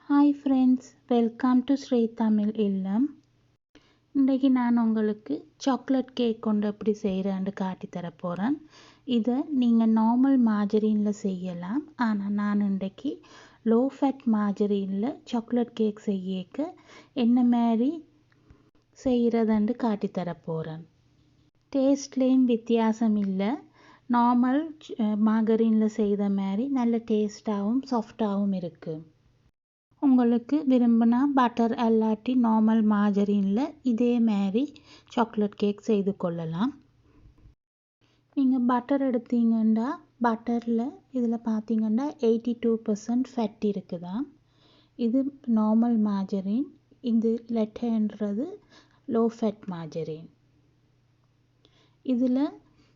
Hi friends, welcome to Sri Tamil Illam. இன்றைக்கி நான் உங்களுக்கு சாக்லேட் கேக் கொண்டு எப்படி செய்கிறேன்னு காட்டி தர போகிறேன். இதை நீங்கள் நார்மல் மார்ஜரினில் செய்யலாம். ஆனால் நான் இன்றைக்கி லோ ஃபேட் மார்ஜரினில் சாக்லேட் கேக் செய்யக்க என்ன மாதிரி செய்கிறதுன்னு காட்டி தர போகிறேன். டேஸ்ட்லேயும் வித்தியாசம் இல்லை. நார்மல் மார்கரீனில் செய்த மாதிரி நல்ல டேஸ்ட்டாகவும் சாஃப்டாகவும் இருக்குது. உங்களுக்கு விரும்பினா பட்டர் அல்லாட்டி நார்மல் மார்ஜரினில் இதே மாதிரி சாக்லேட் கேக் செய்து கொள்ளலாம். நீங்கள் பட்டர் எடுத்தீங்கன்னா பட்டரில் இதில் பார்த்தீங்கன்னா 82% ஃபேட் இருக்குதா. இது நார்மல் மார்ஜரின், இது லெட்டன்றது லோ ஃபேட் மார்ஜரின். இதில்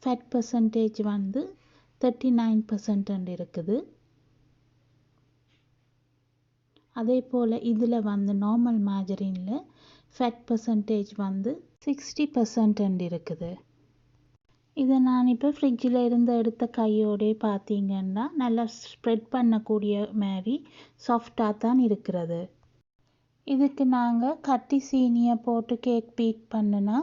ஃபேட் பர்சன்டேஜ் 39% இருக்குது. அதே போல் இதில் நார்மல் மார்ஜரினில் ஃபேட் பர்சன்டேஜ் 60% இருக்குது. இதை நான் இப்போ ஃப்ரிட்ஜில் இருந்து எடுத்த கையோடே பார்த்தீங்கன்னா நல்லா ஸ்ப்ரெட் பண்ணக்கூடிய மாதிரி சாஃப்டாக தான் இருக்கிறது. இதுக்கு நாங்கள் கட்டி சீனியை போட்டு கேக் பீட் பண்ணுனா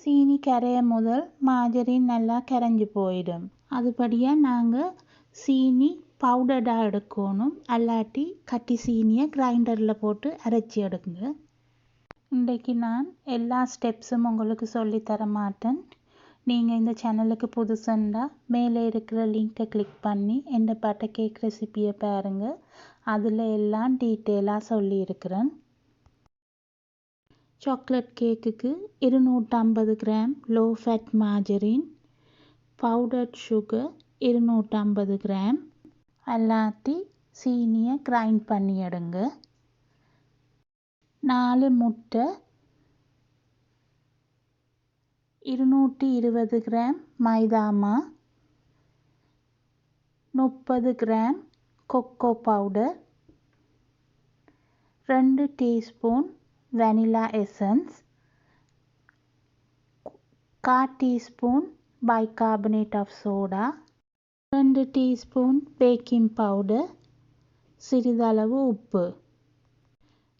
சீனி கரைய முதல் மார்ஜரின் நல்லா கரைஞ்சி போயிடும். அதுபடியாக நாங்கள் சீனி பவுடர்டாக எடுக்கணும், அல்லாட்டி கட்டி சீனியை கிரைண்டரில் போட்டு அரைச்சி எடுங்க. இன்றைக்கி நான் எல்லா ஸ்டெப்ஸும் உங்களுக்கு சொல்லித்தர மாட்டேன். நீங்கள் இந்த சேனலுக்கு புதுசுண்டா மேலே இருக்கிற லிங்கை கிளிக் பண்ணி எந்த பட்டர் கேக் ரெசிப்பியை பாருங்கள். அதில் எல்லாம் டீட்டெயிலாக சொல்லியிருக்கிறேன். சாக்லேட் கேக்குக்கு 250 gram low fat margarine, powdered sugar 250 gram, அல்லாட்டி சீனியை கிரைண்ட் பண்ணி எடுங்க. 4 முட்டை, 220 கிராம் மைதாமா, 30 gram cocoa powder, 2 teaspoon vanilla essence, 1/4 teaspoon bicarbonate of soda, 2 teaspoon baking powder, சிறிதளவு உப்பு.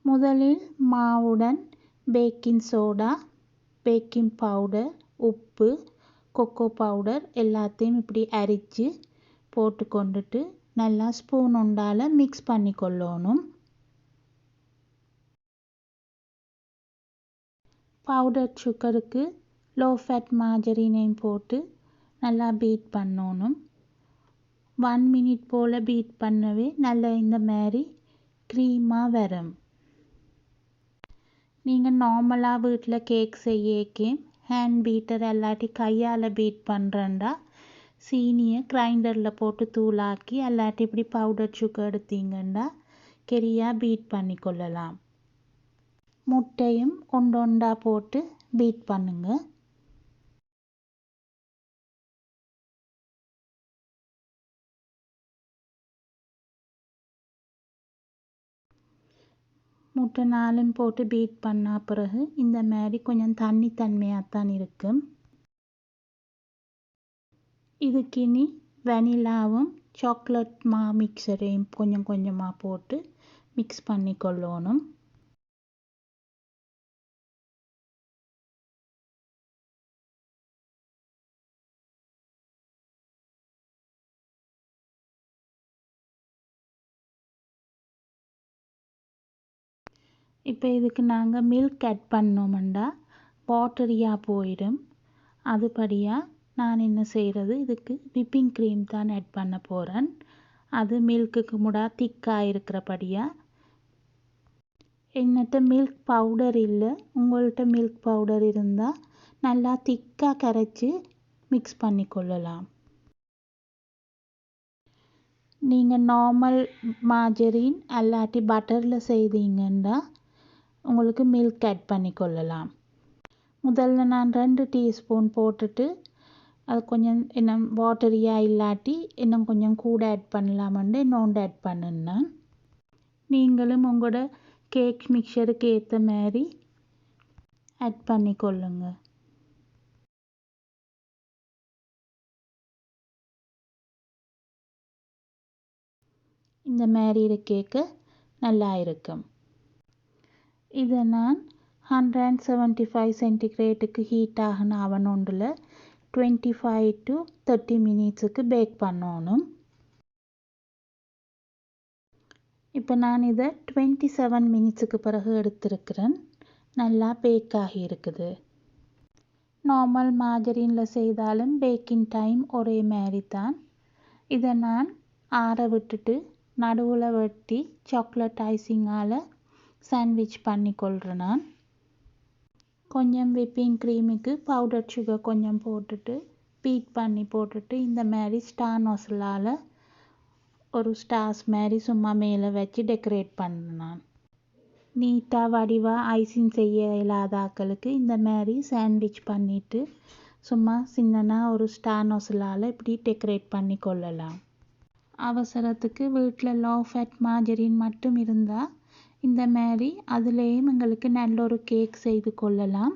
முதலில் மாவுடன் பேக்கிங் சோடா, பேக்கிங் பவுடர், உப்பு, கொக்கோ பவுடர் எல்லாத்தையும் இப்படி அரித்து போட்டு கொண்டுட்டு நல்லா ஸ்பூன் உண்டால் மிக்ஸ் பண்ணி கொள்ளணும். பவுடர் சுகருக்கு லோ ஃபேட் மார்ஜரினையும் போட்டு நல்லா பீட் பண்ணணும். 1 மினிட் போல் பீட் பண்ணவே நல்லா இந்த மாதிரி க்ரீமாக வரும். நீங்கள் நார்மலாக வீட்டில் கேக் செய்யக்கே ஹேண்ட் பீட்டர் அல்லாட்டி கையால் பீட் பண்ணுறேன்டா சீனியை கிரைண்டரில் போட்டு தூளாக்கி அல்லாட்டி இப்படி பவுடர் சுகர் எடுத்தீங்கன்னா கெரியாக பீட் பண்ணி கொள்ளலாம். முட்டையும் ஒன்றா போட்டு பீட் பண்ணுங்க. முட்டை 4 போட்டு பீட் பண்ண பிறகு இந்த மாதிரி கொஞ்சம் தண்ணித்தன்மையாகத்தான் இருக்கும். இதுக்கு இனி வெனிலாவும் சாக்லேட் மிக்சரையும் கொஞ்சம் கொஞ்சமாக போட்டு மிக்ஸ் பண்ணி கொள்ளணும். இப்போ இதுக்கு நாங்கள் மில்க் ஆட் பண்ணோம்டா வாட்டரியாக போயிடும். அதுபடியாக நான் என்ன செய்கிறது, இதுக்கு விப்பிங் க்ரீம் தான் ஆட் பண்ண போகிறேன். அது மில்க்குக்கு முடா திக்காக இருக்கிறபடியாக. என்னட்ட மில்க் பவுடர் இல்லை, உங்கள்கிட்ட மில்க் பவுடர் இருந்தால் நல்லா திக்காக கரைச்சி மிக்ஸ் பண்ணி கொள்ளலாம். நீங்கள் நார்மல் மார்ஜரின் அல்லாட்டி பட்டரில் செய்தீங்கன்னா உங்களுக்கு மில்க் ஆட் பண்ணி கொள்ளலாம். முதல்ல நான் 2 டீஸ்பூன் போட்டுட்டு அது கொஞ்சம் இன்னும் வாட்டரியாக இல்லாட்டி இன்னும் கொஞ்சம் கூட ஆட் பண்ணலாமண்டு இன்னொன்று ஆட் பண்ணுனேன். நீங்களும் உங்களோட கேக் மிக்சருக்கு ஏற்ற மாதிரி ஆட் பண்ணி கொள்ளுங்க. இந்த மாதிரி கேக்கு நல்லா இருக்கும். இதை நான் 175 சென்டிகிரேட்டுக்கு ஹீட் ஆகின அவன் ஒன்றில் 25 to 30 மினிட்ஸுக்கு பேக் பண்ணணும். இப்போ நான் இதை 27 மினிட்ஸுக்கு பிறகு எடுத்திருக்கிறேன். நல்லா பேக் ஆகி இருக்குது. நார்மல் மார்கரீனில் செய்தாலும் பேக்கிங் டைம் ஒரே மாதிரி தான். இதை நான் ஆற விட்டுட்டு நடுவில் வெட்டி சாக்லேட் ஐசிங்கால் சாண்ட்விச் பண்ணி கொள்கிறேன். நான் கொஞ்சம் விப்பிங் க்ரீமுக்கு பவுடர் சுகர் கொஞ்சம் போட்டுட்டு பீட் பண்ணி போட்டுட்டு இந்த மாதிரி ஸ்டார் நோசலால் ஒரு ஸ்டார்ஸ் மாதிரி சும்மா மேலே வச்சு டெக்கரேட் பண்ணேன். நான் நீட்டாக வடிவாக ஐசிங் செய்ய இயலாத ஆக்களுக்கு இந்த மாதிரி சாண்ட்விச் பண்ணிவிட்டு சும்மா சின்னனா ஒரு ஸ்டார் நோசலால் இப்படி டெக்கரேட் பண்ணி கொள்ளலாம். அவசரத்துக்கு வீட்டில் லோ ஃபேட் மார்ஜரின் மட்டும் இருந்தால் இந்த மாதிரி அதுலேயும் எங்களுக்கு நல்ல ஒரு கேக் செய்து கொள்ளலாம்.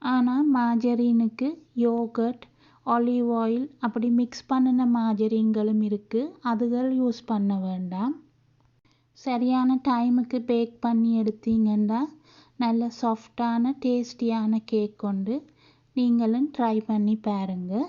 ஆனால் மார்ஜரினுக்கு யோகர்ட், ஆலிவ் ஆயில் அப்படி மிக்ஸ் பண்ணின மார்ஜரின்களும் இருக்குது. அதுகள் யூஸ் பண்ண வேண்டாம். சரியான டைமுக்கு பேக் பண்ணி எடுத்தீங்கன்னா நல்ல சாஃப்டான டேஸ்டியான கேக் கொண்டு நீங்களும் ட்ரை பண்ணி பாருங்கள்.